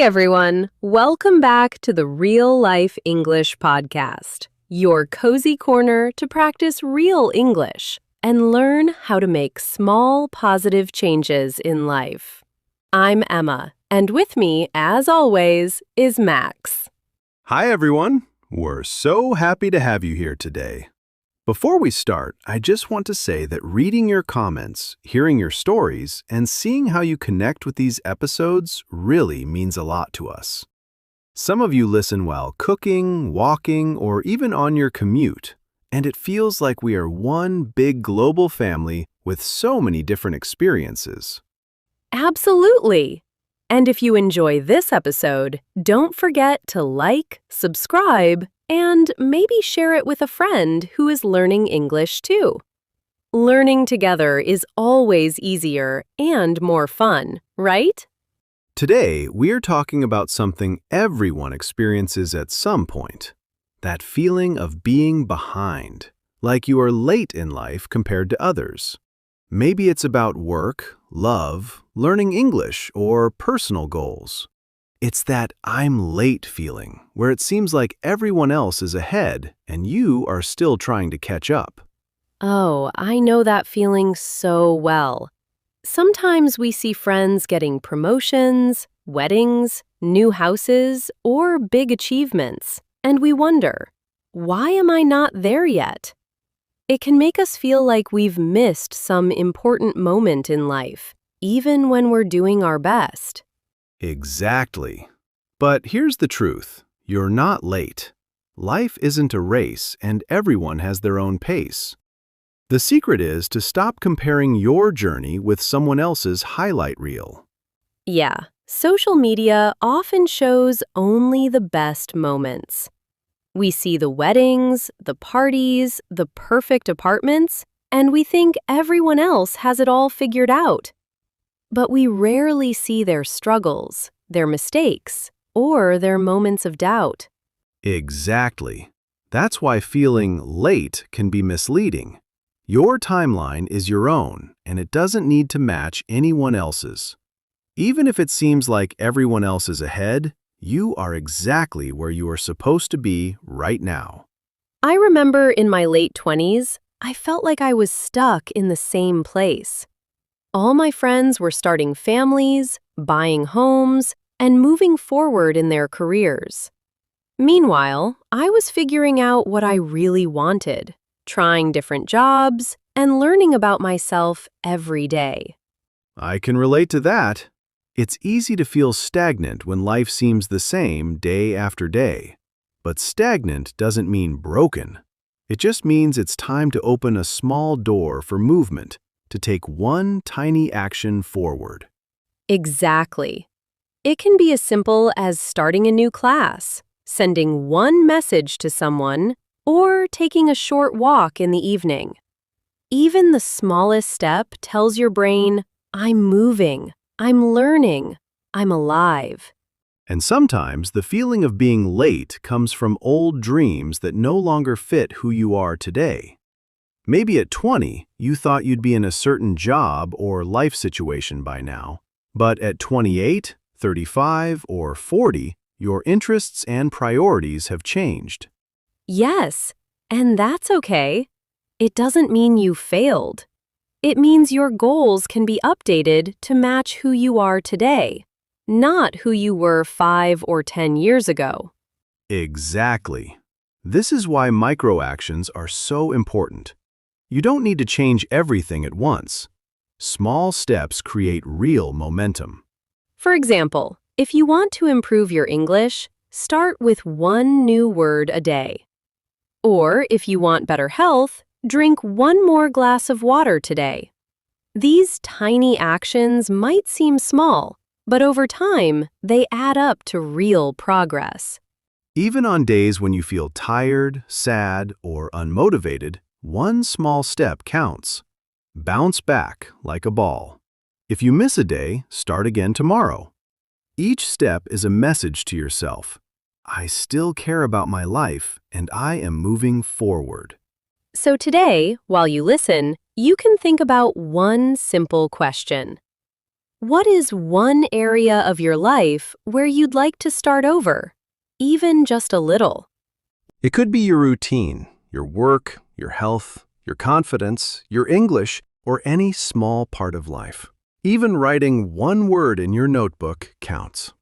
Hey everyone, welcome back to the Real Life English Podcast, your cozy corner to practice real English and learn how to make small positive changes in life. I'm Emma, and with me, as always, is Max. Hi everyone, we're so happy to have you here today. Before we start, I just want to say that reading your comments, hearing your stories, and seeing how you connect with these episodes really means a lot to us. Some of you listen while cooking, walking, or even on your commute, and it feels like we are one big global family with so many different experiences. Absolutely! And if you enjoy this episode, don't forget to like, subscribe, and maybe share it with a friend who is learning English too. Learning together is always easier and more fun, right? Today, we're talking about something everyone experiences at some point. That feeling of being behind, like you are late in life compared to others. Maybe it's about work, love, learning English, or personal goals. It's that I'm late feeling, where it seems like everyone else is ahead and you are still trying to catch up. Oh, I know that feeling so well. Sometimes we see friends getting promotions, weddings, new houses, or big achievements, and we wonder, why am I not there yet? It can make us feel like we've missed some important moment in life, even when we're doing our best. Exactly. But here's the truth. You're not late. Life isn't a race, and everyone has their own pace. The secret is to stop comparing your journey with someone else's highlight reel. Yeah, social media often shows only the best moments. We see the weddings, the parties, the perfect apartments, and we think everyone else has it all figured out. But we rarely see their struggles, their mistakes, or their moments of doubt. Exactly. That's why feeling late can be misleading. Your timeline is your own, and it doesn't need to match anyone else's. Even if it seems like everyone else is ahead, you are exactly where you are supposed to be right now. I remember in my late 20s, I felt like I was stuck in the same place. All my friends were starting families, buying homes, and moving forward in their careers. Meanwhile, I was figuring out what I really wanted, trying different jobs, and learning about myself every day. I can relate to that. It's easy to feel stagnant when life seems the same day after day. But stagnant doesn't mean broken. It just means it's time to open a small door for movement, to take one tiny action forward. Exactly. It can be as simple as starting a new class, sending one message to someone, or taking a short walk in the evening. Even the smallest step tells your brain, I'm moving, I'm learning, I'm alive. And sometimes the feeling of being late comes from old dreams that no longer fit who you are today. Maybe at 20, you thought you'd be in a certain job or life situation by now. But at 28, 35, or 40, your interests and priorities have changed. Yes, and that's okay. It doesn't mean you failed. It means your goals can be updated to match who you are today, not who you were 5 or 10 years ago. Exactly. This is why microactions are so important. You don't need to change everything at once. Small steps create real momentum. For example, if you want to improve your English, start with one new word a day. Or if you want better health, drink one more glass of water today. These tiny actions might seem small, but over time, they add up to real progress. Even on days when you feel tired, sad, or unmotivated, one small step counts. Bounce back like a ball. If you miss a day, start again tomorrow. Each step is a message to yourself. I still care about my life, and I am moving forward. So today, while you listen, you can think about one simple question. What is one area of your life where you'd like to start over, even just a little? It could be your routine, your work, your health, your confidence, your English, or any small part of life. Even writing one word in your notebook counts.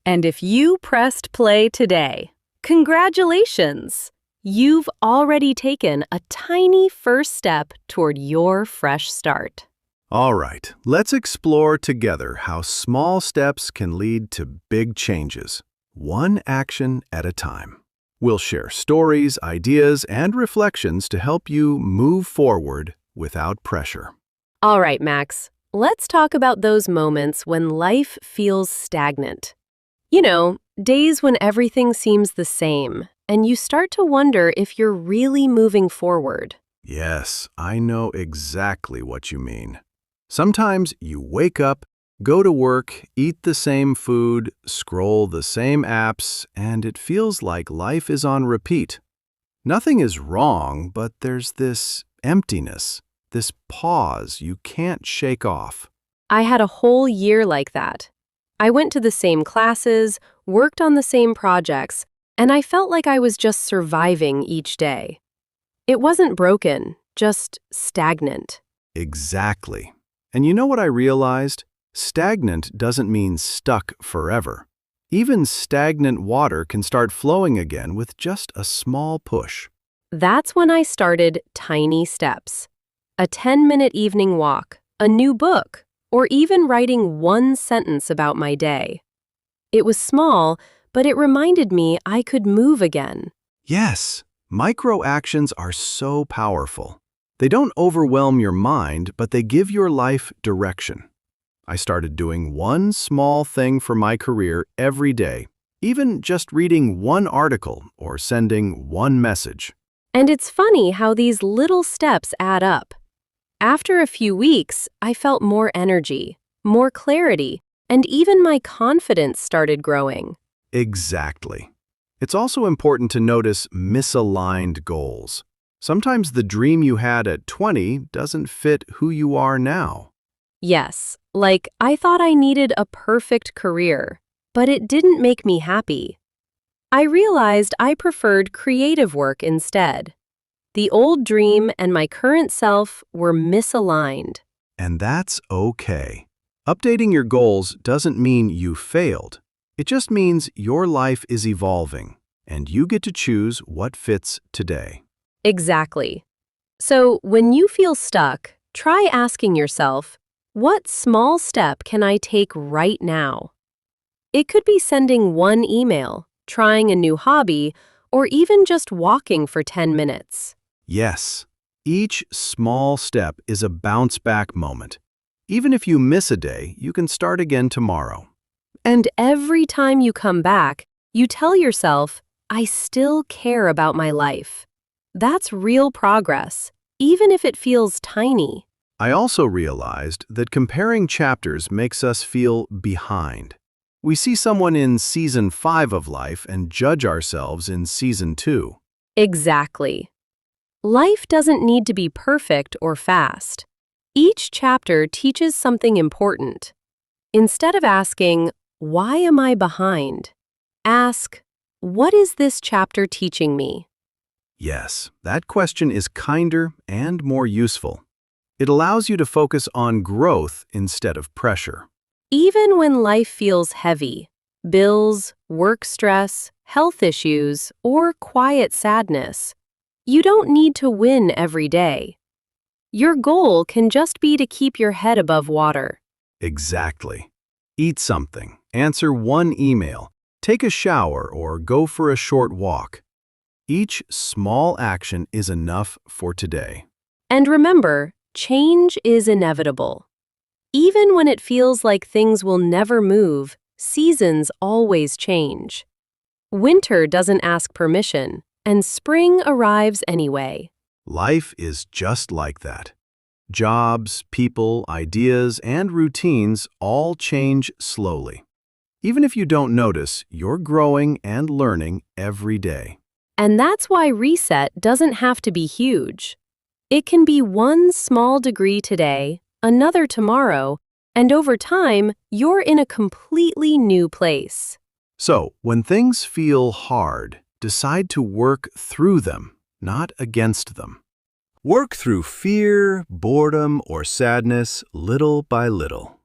And if you pressed play today, congratulations! You've already taken a tiny first step toward your fresh start. All right, let's explore together how small steps can lead to big changes, one action at a time. We'll share stories, ideas, and reflections to help you move forward without pressure. All right, Max, let's talk about those moments when life feels stagnant. You know, days when everything seems the same, and you start to wonder if you're really moving forward. Yes, I know exactly what you mean. Sometimes you wake up, go to work, eat the same food, scroll the same apps, and it feels like life is on repeat. Nothing is wrong, but there's this emptiness, this pause you can't shake off. I had a whole year like that. I went to the same classes, worked on the same projects, and I felt like I was just surviving each day. It wasn't broken, just stagnant. Exactly. And you know what I realized? Stagnant doesn't mean stuck forever. Even stagnant water can start flowing again with just a small push. That's when I started tiny steps. A 10-minute evening walk, a new book, or even writing one sentence about my day. It was small, but it reminded me I could move again. Yes, microactions are so powerful. They don't overwhelm your mind, but they give your life direction. I started doing one small thing for my career every day, even just reading one article or sending one message. And it's funny how these little steps add up. After a few weeks, I felt more energy, more clarity, and even my confidence started growing. Exactly. It's also important to notice misaligned goals. Sometimes the dream you had at 20 doesn't fit who you are now. Yes, like I thought I needed a perfect career, but it didn't make me happy. I realized I preferred creative work instead. The old dream and my current self were misaligned. And that's okay. Updating your goals doesn't mean you failed. It just means your life is evolving, and you get to choose what fits today. Exactly. So when you feel stuck, try asking yourself, what small step can I take right now? It could be sending one email, trying a new hobby, or even just walking for 10 minutes. Yes, each small step is a bounce-back moment. Even if you miss a day, you can start again tomorrow. And every time you come back, you tell yourself, I still care about my life. That's real progress, even if it feels tiny. I also realized that comparing chapters makes us feel behind. We see someone in Season 5 of life and judge ourselves in Season 2. Exactly. Life doesn't need to be perfect or fast. Each chapter teaches something important. Instead of asking, why am I behind? Ask, what is this chapter teaching me? Yes, that question is kinder and more useful. It allows you to focus on growth instead of pressure. Even when life feels heavy, bills, work stress, health issues, or quiet sadness, you don't need to win every day. Your goal can just be to keep your head above water. Exactly. Eat something, answer one email, take a shower, or go for a short walk. Each small action is enough for today. And remember, change is inevitable. Even when it feels like things will never move, seasons always change. Winter doesn't ask permission, and spring arrives anyway. Life is just like that. Jobs, people, ideas, and routines all change slowly. Even if you don't notice, you're growing and learning every day. And that's why reset doesn't have to be huge. It can be one small degree today, another tomorrow, And over time, you're in a completely new place. So, when things feel hard, decide to work through them, not against them. Work through fear, boredom, or sadness little by little.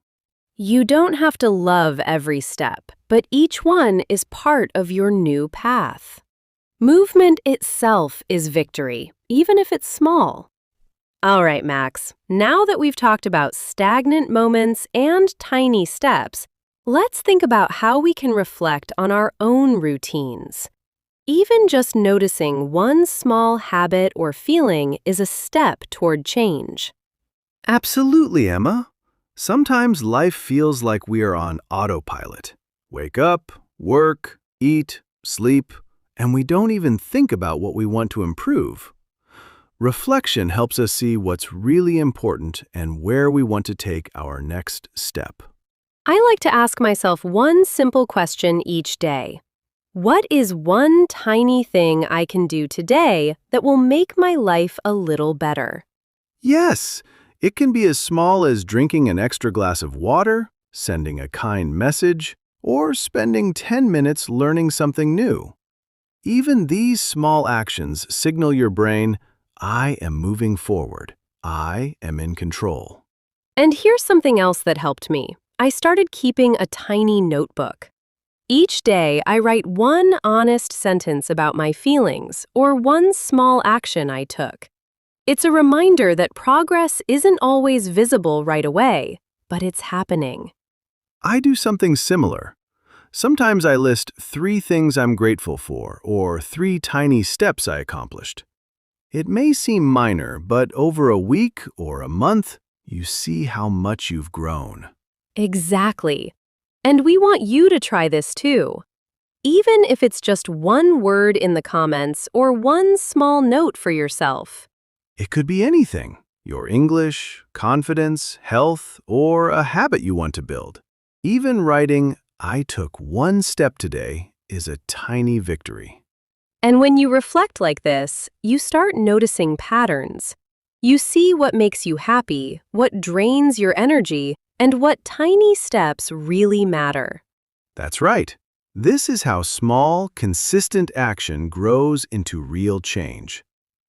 You don't have to love every step, but each one is part of your new path. Movement itself is victory, even if it's small. All right, Max, now that we've talked about stagnant moments and tiny steps, let's think about how we can reflect on our own routines. Even just noticing one small habit or feeling is a step toward change. Absolutely, Emma. Sometimes life feels like we are on autopilot. Wake up, work, eat, sleep, and we don't even think about what we want to improve. Reflection helps us see what's really important and where we want to take our next step. I like to ask myself one simple question each day. What is one tiny thing I can do today that will make my life a little better? Yes, it can be as small as drinking an extra glass of water, sending a kind message, or spending 10 minutes learning something new. Even these small actions signal your brain, I am moving forward. I am in control. And here's something else that helped me. I started keeping a tiny notebook. Each day, I write one honest sentence about my feelings or one small action I took. It's a reminder that progress isn't always visible right away, but it's happening. I do something similar. Sometimes I list 3 things I'm grateful for or 3 tiny steps I accomplished. It may seem minor, but over a week or a month, you see how much you've grown. Exactly. And we want you to try this too. Even if it's just one word in the comments or one small note for yourself. It could be anything, your English, confidence, health, or a habit you want to build. Even writing, I took one step today, is a tiny victory. And when you reflect like this, you start noticing patterns. You see what makes you happy, what drains your energy, and what tiny steps really matter. That's right. This is how small, consistent action grows into real change.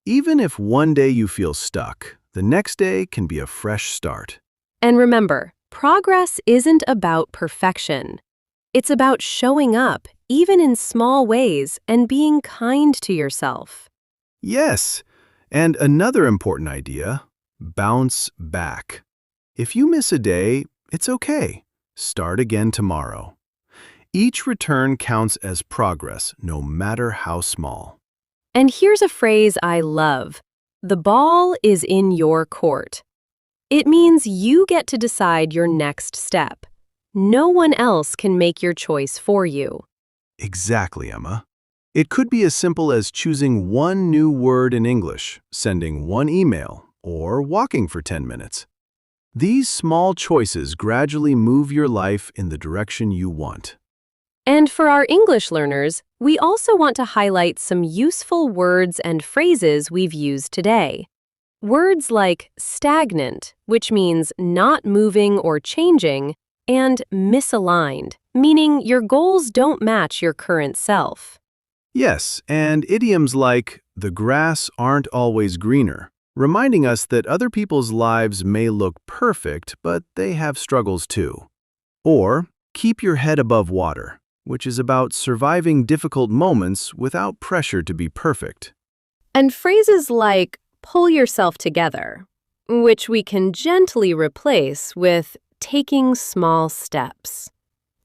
Even if one day you feel stuck, the next day can be a fresh start. And remember, progress isn't about perfection. It's about showing up, even in small ways, and being kind to yourself. Yes, and another important idea, bounce back. If you miss a day, it's okay. Start again tomorrow. Each return counts as progress, no matter how small. And here's a phrase I love. The ball is in your court. It means you get to decide your next step. No one else can make your choice for you. Exactly, Emma. It could be as simple as choosing one new word in English, sending one email, or walking for 10 minutes. These small choices gradually move your life in the direction you want. And for our English learners, we also want to highlight some useful words and phrases we've used today. Words like stagnant, which means not moving or changing, and misaligned, meaning your goals don't match your current self. Yes, and idioms like, the grass aren't always greener, reminding us that other people's lives may look perfect, but they have struggles too. Or, keep your head above water, which is about surviving difficult moments without pressure to be perfect. And phrases like pull yourself together, which we can gently replace with taking small steps,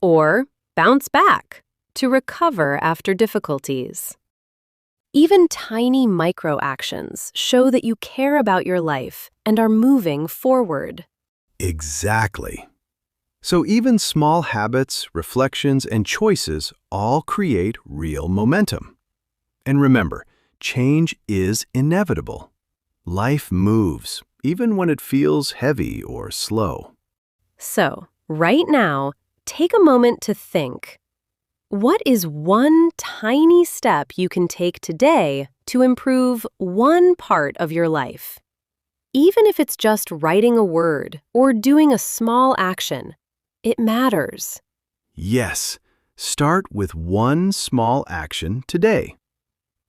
or bounce back to recover after difficulties. Even tiny microactions show that you care about your life and are moving forward. Exactly. So even small habits, reflections, and choices all create real momentum. And remember, change is inevitable. Life moves, even when it feels heavy or slow. So, right now, take a moment to think. What is one tiny step you can take today to improve one part of your life? Even if it's just writing a word or doing a small action, it matters. Yes, start with one small action today.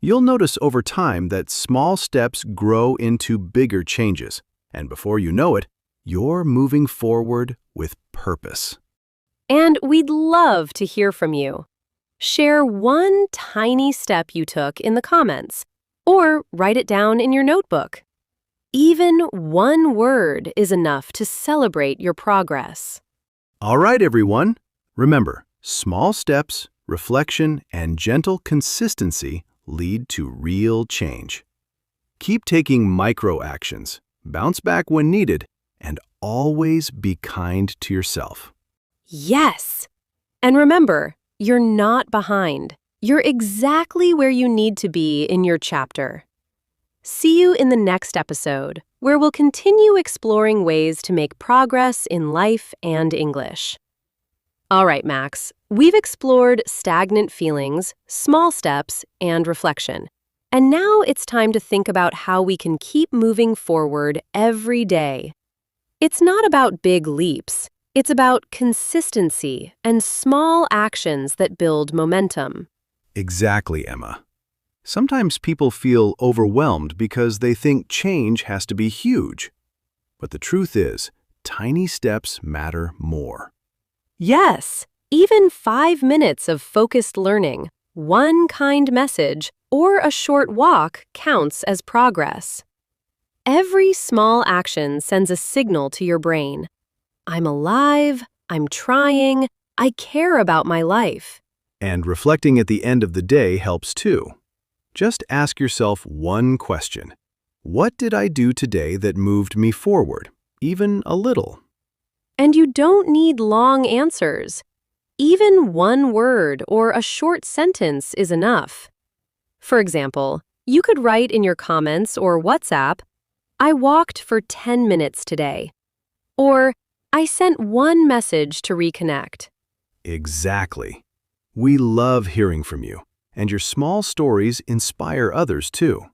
You'll notice over time that small steps grow into bigger changes, and before you know it, you're moving forward with purpose. And we'd love to hear from you. Share one tiny step you took in the comments, or write it down in your notebook. Even one word is enough to celebrate your progress. All right, everyone. Remember, small steps, reflection, and gentle consistency lead to real change. Keep taking microactions, bounce back when needed, and always be kind to yourself. Yes! And remember, you're not behind. You're exactly where you need to be in your chapter. See you in the next episode, where we'll continue exploring ways to make progress in life and English. All right, Max, we've explored stagnant feelings, small steps, and reflection. And now it's time to think about how we can keep moving forward every day. It's not about big leaps. It's about consistency and small actions that build momentum. Exactly, Emma. Sometimes people feel overwhelmed because they think change has to be huge. But the truth is, tiny steps matter more. Yes, even 5 minutes of focused learning, one kind message, or a short walk counts as progress. Every small action sends a signal to your brain. I'm alive, I'm trying, I care about my life. And reflecting at the end of the day helps too. Just ask yourself one question. What did I do today that moved me forward, even a little? And you don't need long answers. Even one word or a short sentence is enough. For example, you could write in your comments or WhatsApp, I walked for 10 minutes today. Or, I sent one message to reconnect. Exactly. We love hearing from you, and your small stories inspire others too.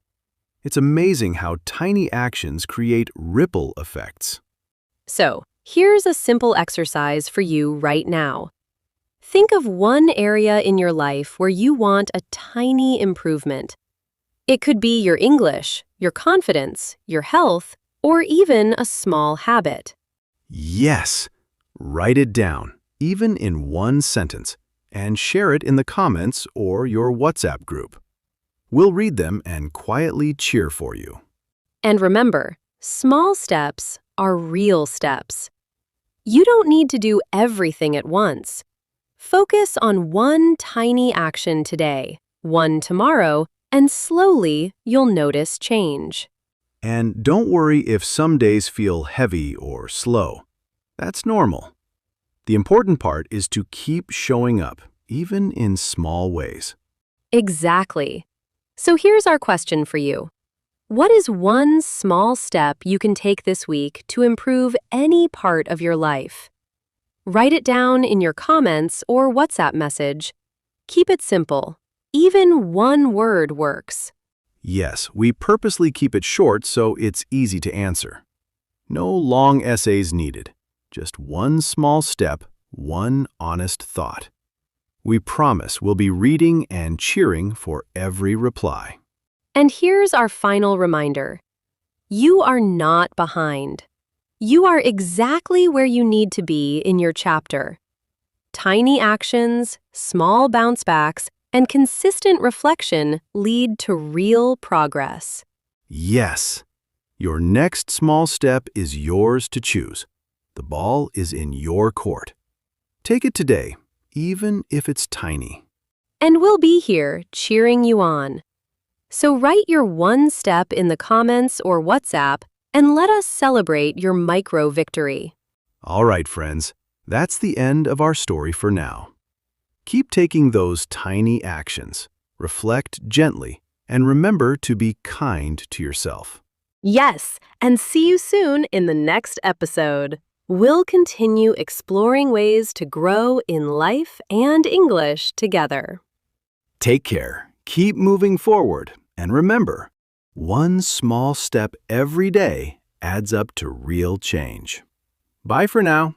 It's amazing how tiny actions create ripple effects. So, here's a simple exercise for you right now. Think of one area in your life where you want a tiny improvement. It could be your English, your confidence, your health, or even a small habit. Yes! Write it down, even in one sentence, and share it in the comments or your WhatsApp group. We'll read them and quietly cheer for you. And remember, small steps are real steps. You don't need to do everything at once. Focus on one tiny action today, one tomorrow, and slowly you'll notice change. And don't worry if some days feel heavy or slow. That's normal. The important part is to keep showing up, even in small ways. Exactly. So here's our question for you. What is one small step you can take this week to improve any part of your life? Write it down in your comments or WhatsApp message. Keep it simple. Even one word works. Yes, we purposely keep it short so it's easy to answer. No long essays needed. Just one small step, one honest thought. We promise we'll be reading and cheering for every reply. And here's our final reminder. You are not behind. You are exactly where you need to be in your chapter. Tiny actions, small bounce backs, and consistent reflection lead to real progress. Yes, your next small step is yours to choose. The ball is in your court. Take it today, even if it's tiny. And we'll be here cheering you on. So write your one step in the comments or WhatsApp and let us celebrate your micro victory. All right, friends, that's the end of our story for now. Keep taking those tiny actions, reflect gently, and remember to be kind to yourself. Yes, and see you soon in the next episode. We'll continue exploring ways to grow in life and English together. Take care, keep moving forward, and remember, one small step every day adds up to real change. Bye for now.